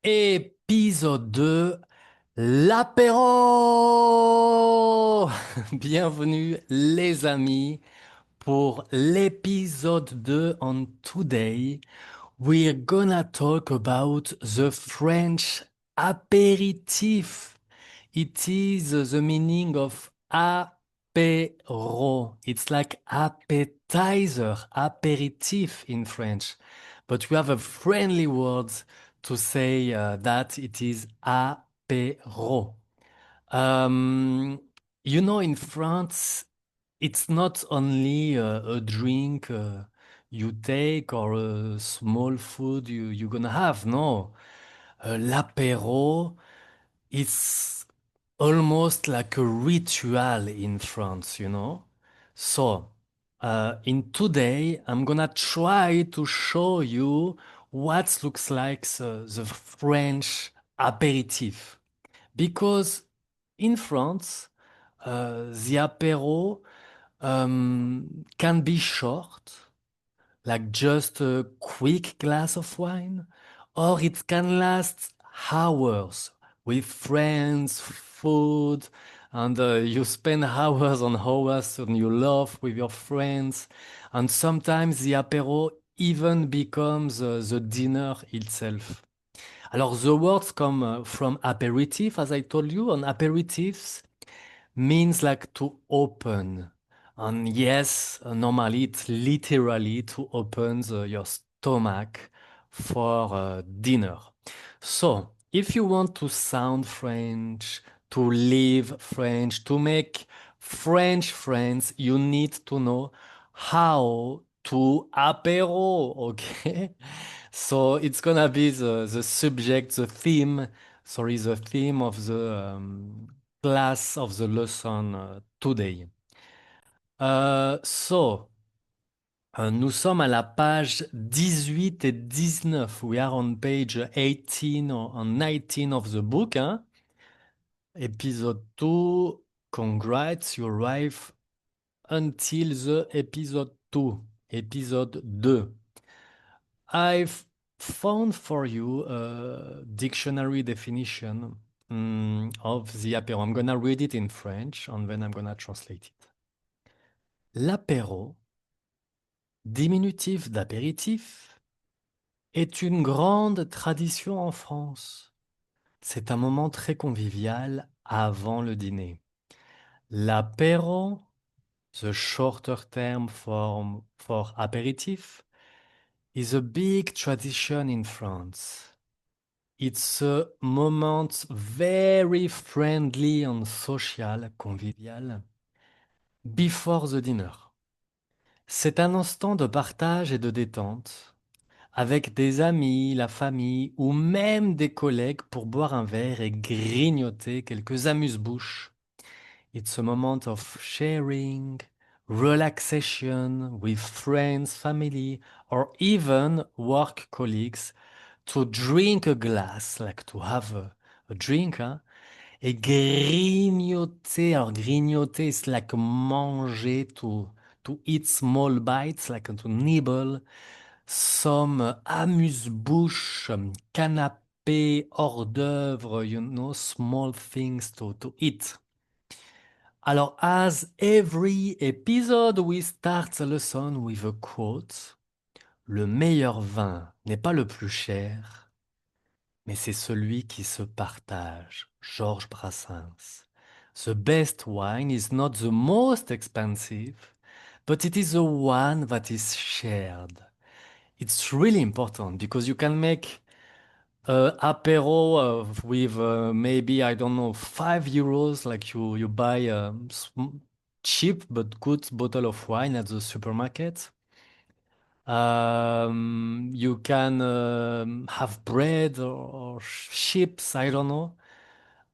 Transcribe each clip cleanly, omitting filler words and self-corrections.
Épisode 2, l'apéro! Bienvenue les amis pour l'épisode 2 on today. We're gonna talk about the French apéritif. It is the meaning of apéro. It's like appetizer, apéritif in French. But we have a friendly word to say that it is apéro. Um, in France, it's not only a drink you take or a small food you're gonna have. No, l'apéro is almost like a ritual in France. So, in today, I'm gonna try to show you what looks like the French aperitif. Because in France, the apéro can be short, like just a quick glass of wine, or it can last hours with friends, food, and you spend hours on hours and you laugh with your friends. And sometimes the apéro even becomes the dinner itself. Alors, the words come from aperitif, as I told you, and aperitifs means like to open. And yes, normally it's literally to open your stomach for dinner. So, if you want to sound French, to live French, to make French friends, you need to know how to apéro, okay? So it's gonna be the subject, the theme of the class of the lesson today. Nous sommes à la page 18 et 19. We are on page 18 or 19 of the book. Hein? Episode 2. Congrats, you arrive until the episode 2. Episode 2. I've found for you a dictionary definition of the apéro. I'm gonna read it in French and then I'm gonna translate it. L'apéro, diminutif d'apéritif, est une grande tradition en France. C'est un moment très convivial avant le dîner. L'apéro, the shorter term form for apéritif, is a big tradition in France. It's a moment very friendly and social, convivial, before the dinner. C'est un instant de partage et de détente avec des amis, la famille ou même des collègues pour boire un verre et grignoter quelques amuse-bouches. It's a moment of sharing, relaxation with friends, family, or even work colleagues to drink a glass, like to have a drink, hein, et grignoter. Alors, grignoter, it's like manger, to eat small bites, like to nibble. Some amuse-bouche, canapé, hors d'œuvre, small things to eat. Alors, as every episode, we start the lesson with a quote. Le meilleur vin n'est pas le plus cher, mais c'est celui qui se partage. Georges Brassens. The best wine is not the most expensive, but it is the one that is shared. It's really important because you can make apéro with maybe, I don't know, 5 euros, like you buy a cheap but good bottle of wine at the supermarket. You can have bread or chips, I don't know,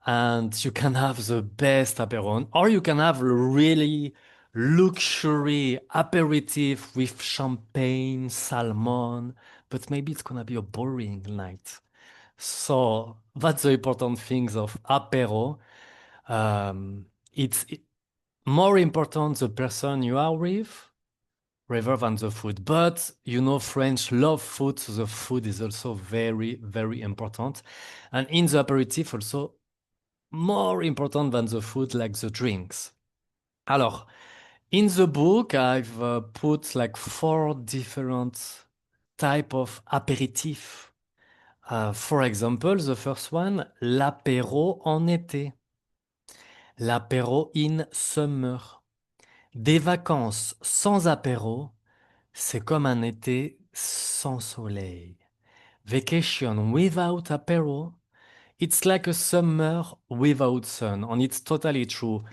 and you can have the best apéro. Or you can have a really luxury aperitif with champagne, salmon, but maybe it's gonna be a boring night. So that's the important things of apéro. It's more important the person you are with, rather than the food. But you know, French love food, so the food is also very, very important. And in the aperitif, also more important than the food, like the drinks. Alors, in the book, I've put like four different type of apéritif. For example, the first one, l'apéro en été, l'apéro in summer. Des vacances sans apéro, c'est comme un été sans soleil. Vacation without apéro, it's like a summer without sun. And it's totally true.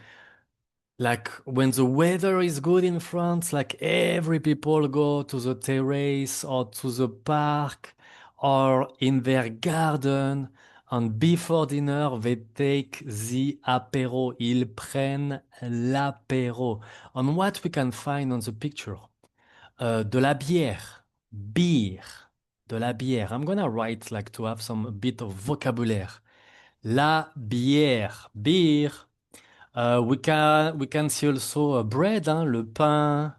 Like when the weather is good in France, like every people go to the terrace or to the park or in their garden. And before dinner, they take the apéro. Ils prennent l'apéro. On what we can find on the picture? De la bière, beer, de la bière. I'm gonna write like to have some bit of vocabulary. La bière, beer. We can see also bread, hein, le pain.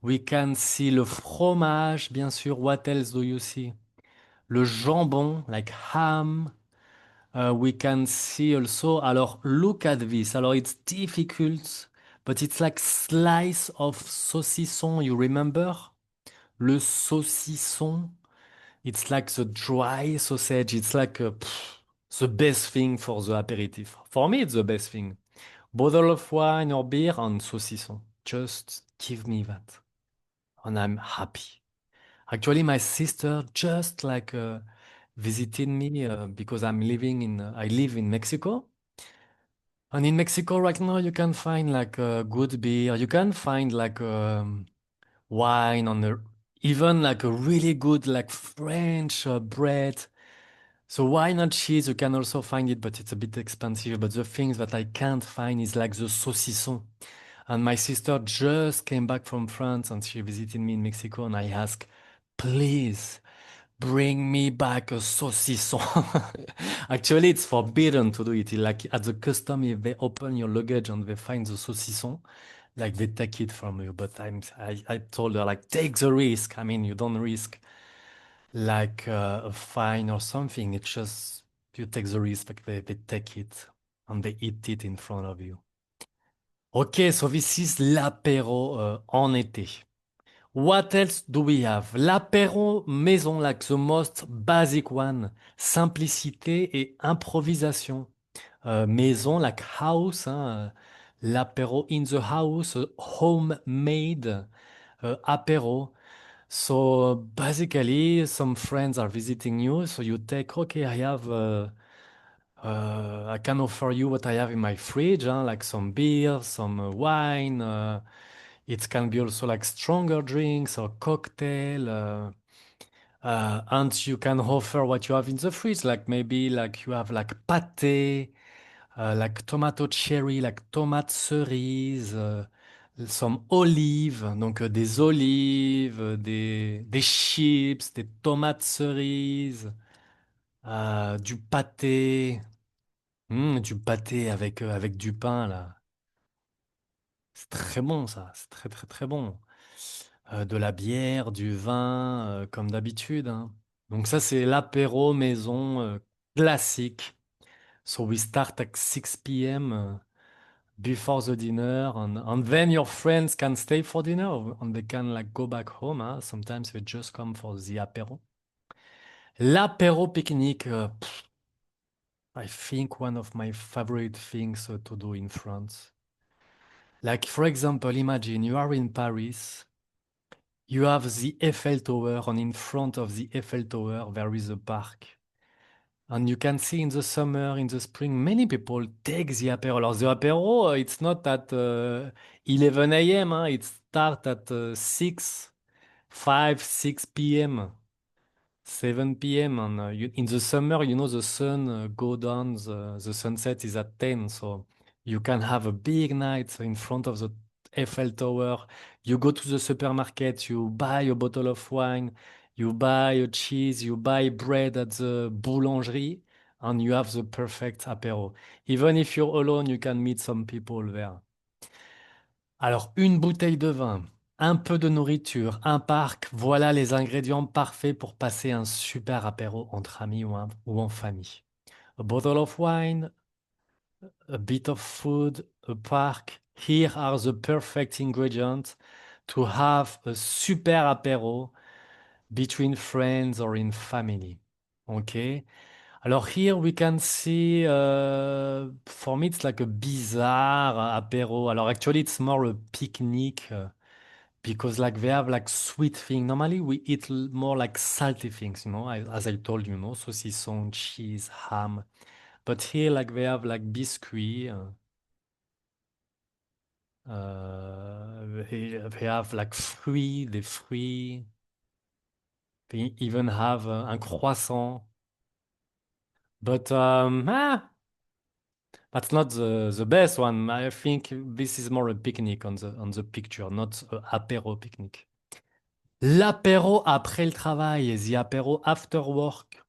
We can see le fromage, bien sûr. What else do you see? Le jambon, like ham. We can see also. Alors, look at this. Alors, it's difficult, but it's like slice of saucisson. You remember? Le saucisson. It's like the dry sausage. It's like the best thing for the aperitif. For me, it's the best thing. Bottle of wine or beer and saucisson. Just give me that. And I'm happy. Actually, my sister just like visited me because I live in Mexico. And in Mexico right now, you can find like good beer. You can find like wine on the, even like a really good like French bread. So wine and cheese, you can also find it, but it's a bit expensive. But the things that I can't find is like the saucisson. And my sister just came back from France and she visited me in Mexico and I asked, please bring me back a saucisson. Actually, it's forbidden to do it. Like at the custom, if they open your luggage and they find the saucisson, like they take it from you. But I told her like, take the risk. I mean, you don't risk like a fine or something. It's just, you take the risk, like they take it and they eat it in front of you. Okay, so this is l'apéro en été. What else do we have? L'apéro maison, like the most basic one. Simplicité et improvisation. Maison, like house, hein, l'apéro in the house, homemade apéro. So basically, some friends are visiting you, so you take, okay, I can offer you what I have in my fridge, huh, like some beer, some wine. It can be also like stronger drinks or cocktail. And you can offer what you have in the fridge, like maybe like you have like pâté, like tomato cherry, like tomate cerise, some olives, donc des olives, des chips, des tomates cerises, du pâté. Du pâté avec du pain, là. C'est très bon, ça. C'est très, très, très bon. De la bière, du vin, comme d'habitude, hein. Donc ça, c'est l'apéro maison classique. So we start at 6 p.m. Before the dinner, and then your friends can stay for dinner, and they can like go back home, huh? Sometimes they just come for the apéro. L'apéro picnic, I think one of my favorite things to do in France. Like, for example, imagine you are in Paris, you have the Eiffel Tower, and in front of the Eiffel Tower, there is a park. And you can see in the summer, in the spring, many people take the apéro. Alors, the apéro, it's not at 11 a.m., huh? It starts at 6, 5, 6 p.m. 7 p.m. And in the summer, you know, the sun go down, the sunset is at 10. So you can have a big night in front of the Eiffel Tower. You go to the supermarket, you buy a bottle of wine, you buy a cheese, you buy bread at the boulangerie, and you have the perfect apéro. Even if you're alone, you can meet some people there. Alors, une bouteille de vin, un peu de nourriture, un parc, voilà les ingrédients parfaits pour passer un super apéro entre amis ou en famille. A bottle of wine, a bit of food, a park. Here are the perfect ingredients to have a super apéro between friends or in family. Okay. Alors here we can see, for me it's like a bizarre apéro. Alors actually it's more a picnic because like they have like sweet thing. Normally we eat more like salty things, as I told you, saucisson, cheese, ham. But here like they have like biscuit. They have like des fruits. They even have un croissant. But that's not the best one. I think this is more a picnic on the picture, not a apéro picnic. L'apéro après le travail, the apéro after work.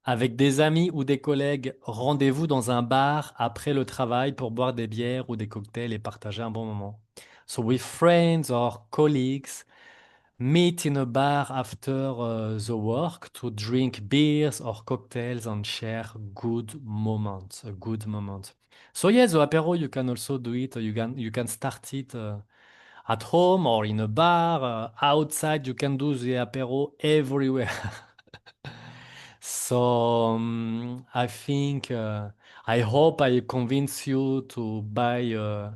Avec des amis ou des collègues, rendez-vous dans un bar après le travail pour boire des bières ou des cocktails et partager un bon moment. So with friends or colleagues, meet in a bar after the work to drink beers or cocktails and share good moments, a good moment. So yes, the apéro you can also do it. You can start it at home or in a bar, outside. You can do the apéro everywhere. So I think I hope I convince you to buy a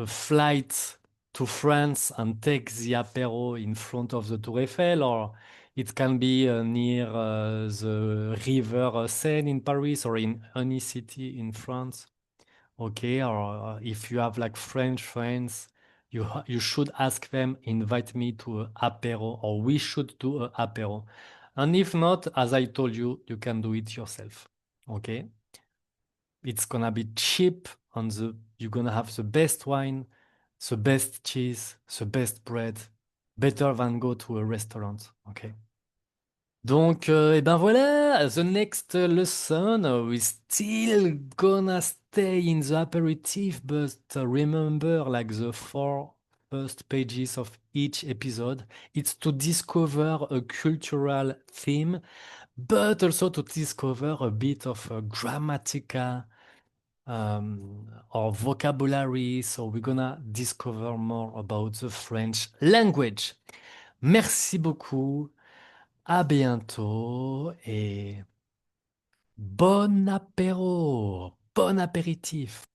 flight to France and take the apéro in front of the Tour Eiffel, or it can be near the river Seine in Paris or in any city in France. Okay, or if you have like French friends, you should ask them invite me to a apéro, or we should do a apéro. And if not, as I told you, you can do it yourself. Okay, it's gonna be cheap, and you're gonna have the best wine, the best cheese, the best bread, better than go to a restaurant. Okay. Donc, et ben voilà, the next lesson, we still gonna stay in the aperitif, but remember, like the four first pages of each episode, it's to discover a cultural theme, but also to discover a bit of a grammatical or vocabulary. So we're gonna discover more about the French language. Merci beaucoup. À bientôt et bon apéro, bon apéritif.